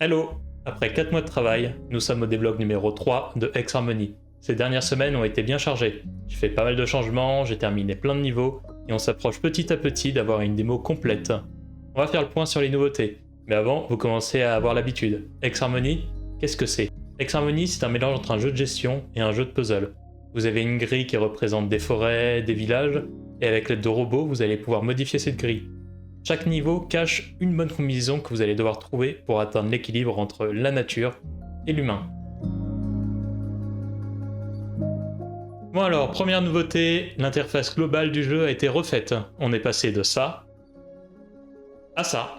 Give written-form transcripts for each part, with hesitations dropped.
Hello! Après 4 mois de travail, nous sommes au devlog numéro 3 de X-Harmony. Ces dernières semaines ont été bien chargées. J'ai fait pas mal de changements, j'ai terminé plein de niveaux, et on s'approche petit à petit d'avoir une démo complète. On va faire le point sur les nouveautés, mais avant, vous commencez à avoir l'habitude. X-Harmony, qu'est-ce que c'est? X-Harmony, c'est un mélange entre un jeu de gestion et un jeu de puzzle. Vous avez une grille qui représente des forêts, des villages, et avec l'aide de robots, vous allez pouvoir modifier cette grille. Chaque niveau cache une bonne combinaison que vous allez devoir trouver pour atteindre l'équilibre entre la nature et l'humain. Bon alors, première nouveauté, l'interface globale du jeu a été refaite. On est passé de ça à ça.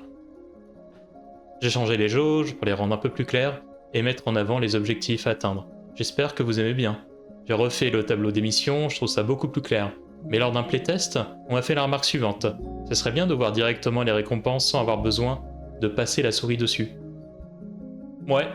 J'ai changé les jauges pour les rendre un peu plus claires et mettre en avant les objectifs à atteindre. J'espère que vous aimez bien. J'ai refait le tableau des missions, je trouve ça beaucoup plus clair. Mais lors d'un playtest, on m'a fait la remarque suivante. Ce serait bien de voir directement les récompenses sans avoir besoin de passer la souris dessus. Ouais,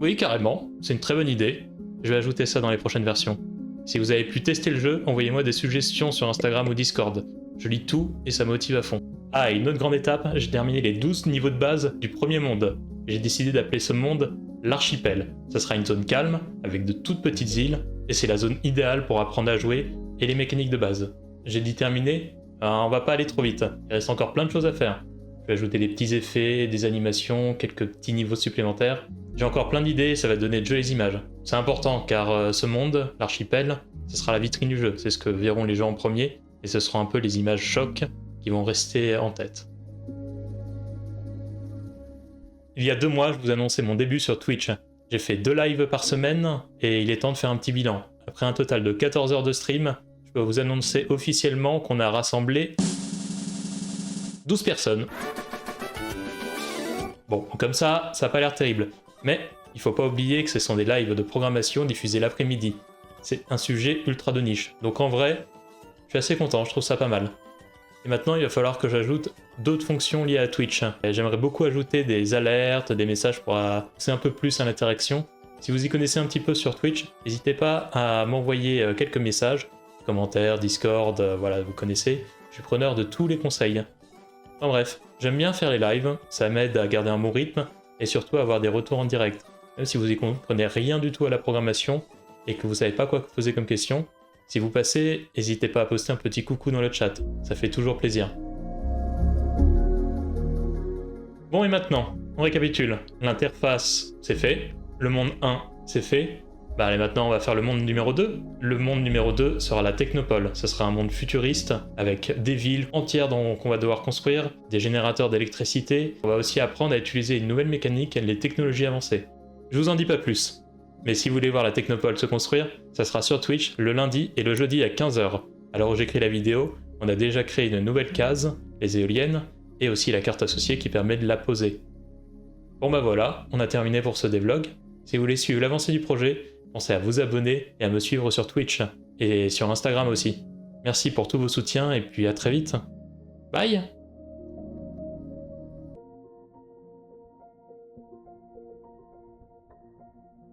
oui carrément, c'est une très bonne idée. Je vais ajouter ça dans les prochaines versions. Si vous avez pu tester le jeu, envoyez-moi des suggestions sur Instagram ou Discord. Je lis tout et ça motive à fond. Ah, et une autre grande étape, j'ai terminé les 12 niveaux de base du premier monde. J'ai décidé d'appeler ce monde l'archipel. Ça sera une zone calme, avec de toutes petites îles, et c'est la zone idéale pour apprendre à jouer et les mécaniques de base. J'ai dit terminer, on va pas aller trop vite, il reste encore plein de choses à faire. Je vais ajouter des petits effets, des animations, quelques petits niveaux supplémentaires. J'ai encore plein d'idées et ça va donner de jolies images. C'est important car ce monde, l'archipel, ce sera la vitrine du jeu, c'est ce que verront les gens en premier, et ce seront un peu les images chocs qui vont rester en tête. Il y a 2 mois, je vous annonçais mon début sur Twitch. J'ai fait 2 lives par semaine et il est temps de faire un petit bilan. Après un total de 14 heures de stream, je peux vous annoncer officiellement qu'on a rassemblé 12 personnes. Bon, comme ça n'a pas l'air terrible. Mais il faut pas oublier que ce sont des lives de programmation diffusés l'après-midi. C'est un sujet ultra de niche. Donc en vrai, je suis assez content, je trouve ça pas mal. Et maintenant, il va falloir que j'ajoute d'autres fonctions liées à Twitch. J'aimerais beaucoup ajouter des alertes, des messages pour pousser un peu plus à l'interaction. Si vous y connaissez un petit peu sur Twitch, n'hésitez pas à m'envoyer quelques messages, commentaires, Discord, voilà, vous connaissez. Je suis preneur de tous les conseils. Enfin bref, j'aime bien faire les lives, ça m'aide à garder un bon rythme et surtout à avoir des retours en direct. Même si vous y comprenez rien du tout à la programmation et que vous savez pas quoi poser comme question, si vous passez, n'hésitez pas à poster un petit coucou dans le chat, ça fait toujours plaisir. Bon et maintenant, on récapitule. L'interface, c'est fait. Le monde 1, c'est fait. Bah allez, maintenant on va faire le monde numéro 2. Le monde numéro 2 sera la Technopole. Ce sera un monde futuriste avec des villes entières qu'on va devoir construire, des générateurs d'électricité. On va aussi apprendre à utiliser une nouvelle mécanique et les technologies avancées. Je vous en dis pas plus. Mais si vous voulez voir la Technopole se construire, ça sera sur Twitch le lundi et le jeudi à 15 h. Alors où j'écris la vidéo, on a déjà créé une nouvelle case, les éoliennes, et aussi la carte associée qui permet de la poser. Bon bah voilà, on a terminé pour ce devlog. Si vous voulez suivre l'avancée du projet, pensez à vous abonner et à me suivre sur Twitch, et sur Instagram aussi. Merci pour tous vos soutiens et puis à très vite. Bye!